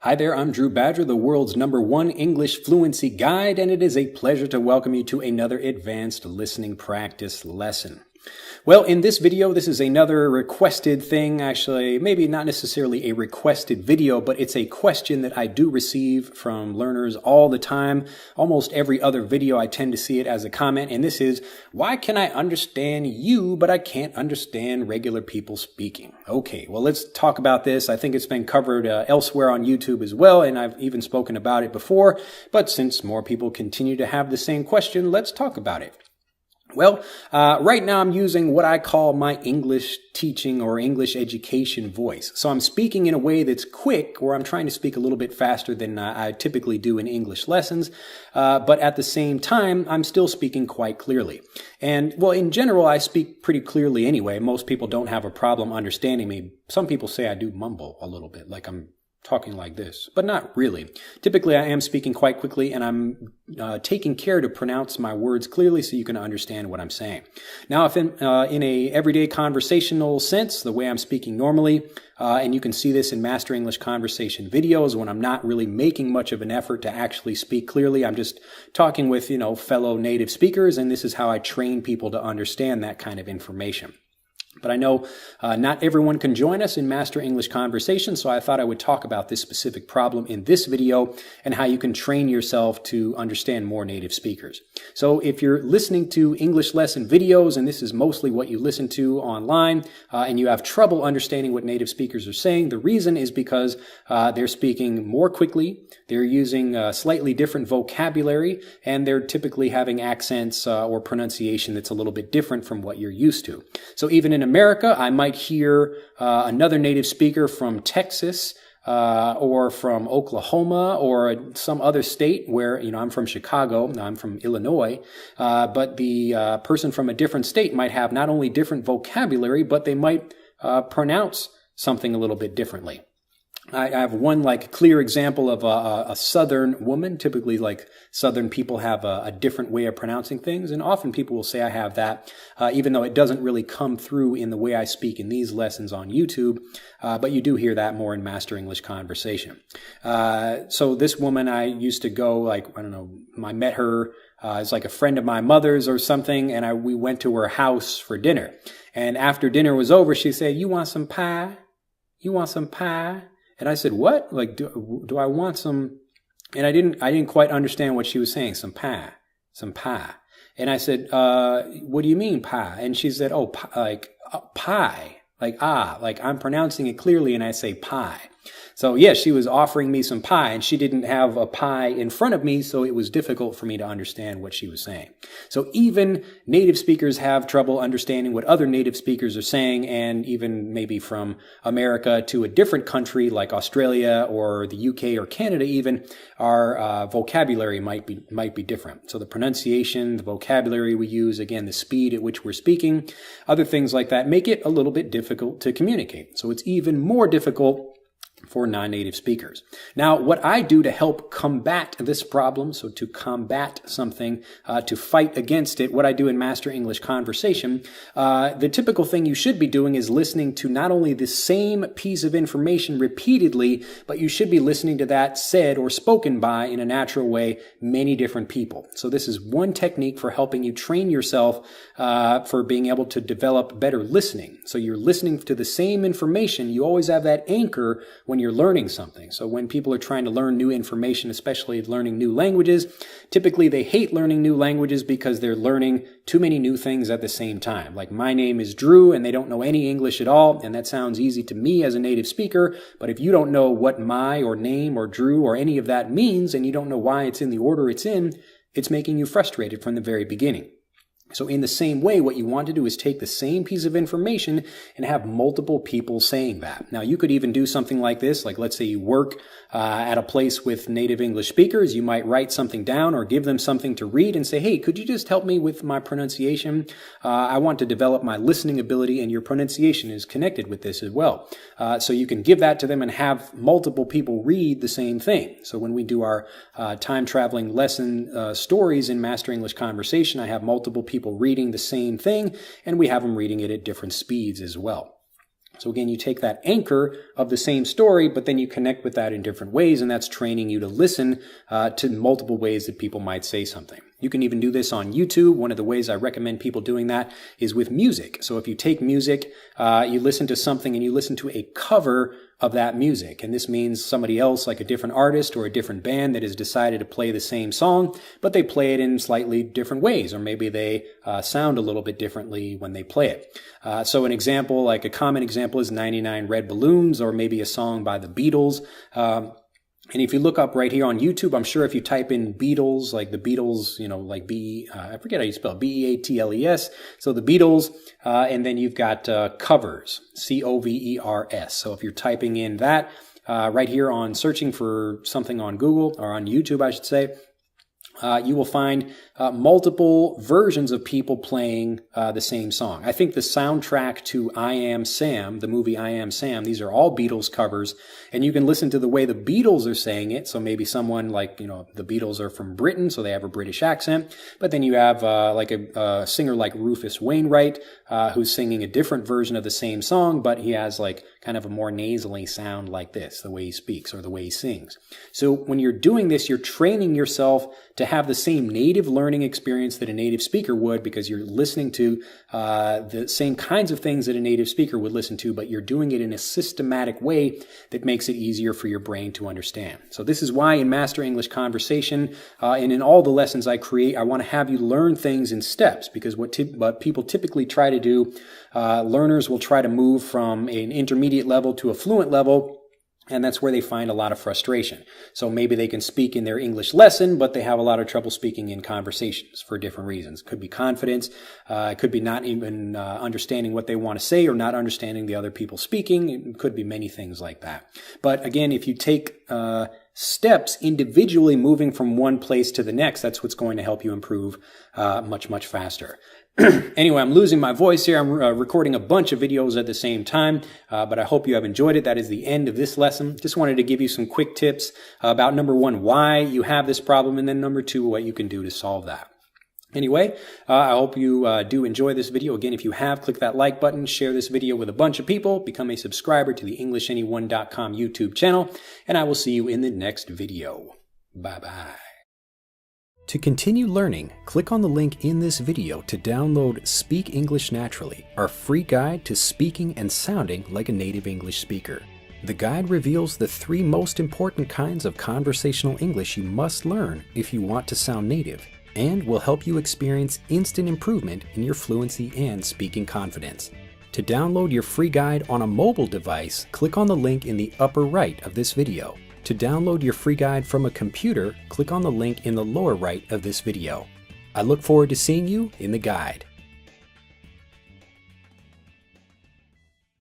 Hi there, I'm Drew Badger, the world's #1 English fluency guide, and it is a pleasure to welcome you to another advanced listening practice lesson. Well, in this video, this is another requested thing, actually, maybe not necessarily a requested video, but it's a question that I do receive from learners all the time. Almost every other video, I tend to see it as a comment, and this is, why can I understand you, but I can't understand regular people speaking? Okay, well, let's talk about this. I think it's been covered elsewhere on YouTube as well, and I've even spoken about it before, but since more people continue to have the same question, let's talk about it. Well, right now I'm using what I call my English teaching or English education voice. So I'm speaking in a way that's quick, or I'm trying to speak a little bit faster than I typically do in English lessons. But at the same time, I'm still speaking quite clearly. And well, in general, I speak pretty clearly anyway. Most people don't have a problem understanding me. Some people say I do mumble a little bit, like I'm talking like this, but not really. Typically, I am speaking quite quickly, and I'm taking care to pronounce my words clearly so you can understand what I'm saying. Now, if in a everyday conversational sense, the way I'm speaking normally, and you can see this in Master English Conversation videos when I'm not really making much of an effort to actually speak clearly. I'm just talking with, fellow native speakers, and this is how I train people to understand that kind of information. But I know not everyone can join us in Master English Conversation, so I thought I would talk about this specific problem in this video and how you can train yourself to understand more native speakers. So if you're listening to English lesson videos, and this is mostly what you listen to online, and you have trouble understanding what native speakers are saying, the reason is because they're speaking more quickly, they're using slightly different vocabulary, and they're typically having accents or pronunciation that's a little bit different from what you're used to. So even in America, I might hear another native speaker from Texas or from Oklahoma or some other state where, I'm from Chicago, I'm from Illinois, but the person from a different state might have not only different vocabulary, but they might pronounce something a little bit differently. I have one clear example of a Southern woman. Typically, Southern people have a different way of pronouncing things, and often people will say I have that, even though it doesn't really come through in the way I speak in these lessons on YouTube, but you do hear that more in Master English Conversation. So this woman, I used to go, I met her as a friend of my mother's or something, and we went to her house for dinner. And after dinner was over, she said, "You want some pie? You want some pie?" And I said, "What? Do I want some?" And I didn't quite understand what she was saying. Some pie. And I said, "What do you mean pie?" And she said, "Oh, pie. I'm pronouncing it clearly, and I say pie." So yes, she was offering me some pie, and she didn't have a pie in front of me, so it was difficult for me to understand what she was saying. So even native speakers have trouble understanding what other native speakers are saying, and even maybe from America to a different country like Australia or the UK or Canada even, our vocabulary might be different. So the pronunciation, the vocabulary we use, again, the speed at which we're speaking, other things like that make it a little bit difficult to communicate. So it's even more difficult for non-native speakers. Now, what I do to help combat this problem, so to combat something, to fight against it, what I do in Master English Conversation, the typical thing you should be doing is listening to not only the same piece of information repeatedly, but you should be listening to that said or spoken by, in a natural way, many different people. So this is one technique for helping you train yourself for being able to develop better listening. So you're listening to the same information. You always have that anchor when you're learning something. So when people are trying to learn new information, especially learning new languages, typically they hate learning new languages because they're learning too many new things at the same time. Like my name is Drew and they don't know any English at all, and that sounds easy to me as a native speaker, but if you don't know what my or name or Drew or any of that means, and you don't know why it's in the order it's in, it's making you frustrated from the very beginning. So in the same way, what you want to do is take the same piece of information and have multiple people saying that. Now, you could even do something like this, like let's say you work at a place with native English speakers. You might write something down or give them something to read and say, "Hey, could you just help me with my pronunciation? I want to develop my listening ability, and your pronunciation is connected with this as well." So you can give that to them and have multiple people read the same thing. So when we do our time traveling lesson stories in Master English Conversation, I have multiple people reading the same thing, and we have them reading it at different speeds as well. So again, you take that anchor of the same story, but then you connect with that in different ways, and that's training you to listen to multiple ways that people might say something. You can even do this on YouTube. One of the ways I recommend people doing that is with music. So if you take music, you listen to something and you listen to a cover of that music. And this means somebody else, like a different artist or a different band that has decided to play the same song, but they play it in slightly different ways, or maybe they sound a little bit differently when they play it. So an example, like a common example is 99 Red Balloons, or maybe a song by the Beatles. And if you look up right here on YouTube, I'm sure if you type in Beatles, like the Beatles, like I forget how you spell it, Beatles. So the Beatles, and then you've got covers, Covers. So if you're typing in that right here on searching for something on Google, or on YouTube, I should say, you will find multiple versions of people playing the same song. I think the soundtrack to I Am Sam, the movie I Am Sam, these are all Beatles covers, and you can listen to the way the Beatles are saying it. So maybe someone like, the Beatles are from Britain, so they have a British accent, but then you have like a singer like Rufus Wainwright, who's singing a different version of the same song, but he has like kind of a more nasally sound like this, the way he speaks or the way he sings. So when you're doing this, you're training yourself to have the same native learning experience that a native speaker would, because you're listening to the same kinds of things that a native speaker would listen to, but you're doing it in a systematic way that makes it easier for your brain to understand. So this is why in Master English Conversation and in all the lessons I create, I want to have you learn things in steps, because what people typically try to do, learners will try to move from an intermediate level to a fluent level, and that's where they find a lot of frustration. So maybe they can speak in their English lesson, but they have a lot of trouble speaking in conversations for different reasons. It could be confidence. It could be not even understanding what they want to say, or not understanding the other people speaking. It could be many things like that. But again, if you take steps individually moving from one place to the next, that's what's going to help you improve much, much faster. Anyway, I'm losing my voice here. I'm recording a bunch of videos at the same time, but I hope you have enjoyed it. That is the end of this lesson. Just wanted to give you some quick tips about, number one, why you have this problem, and then number two, what you can do to solve that. Anyway, I hope you do enjoy this video. Again, if you have, click that like button, share this video with a bunch of people, become a subscriber to the EnglishAnyone.com YouTube channel, and I will see you in the next video. Bye-bye. To continue learning, click on the link in this video to download Speak English Naturally, our free guide to speaking and sounding like a native English speaker. The guide reveals the 3 most important kinds of conversational English you must learn if you want to sound native, and will help you experience instant improvement in your fluency and speaking confidence. To download your free guide on a mobile device, click on the link in the upper right of this video. To download your free guide from a computer, click on the link in the lower right of this video. I look forward to seeing you in the guide.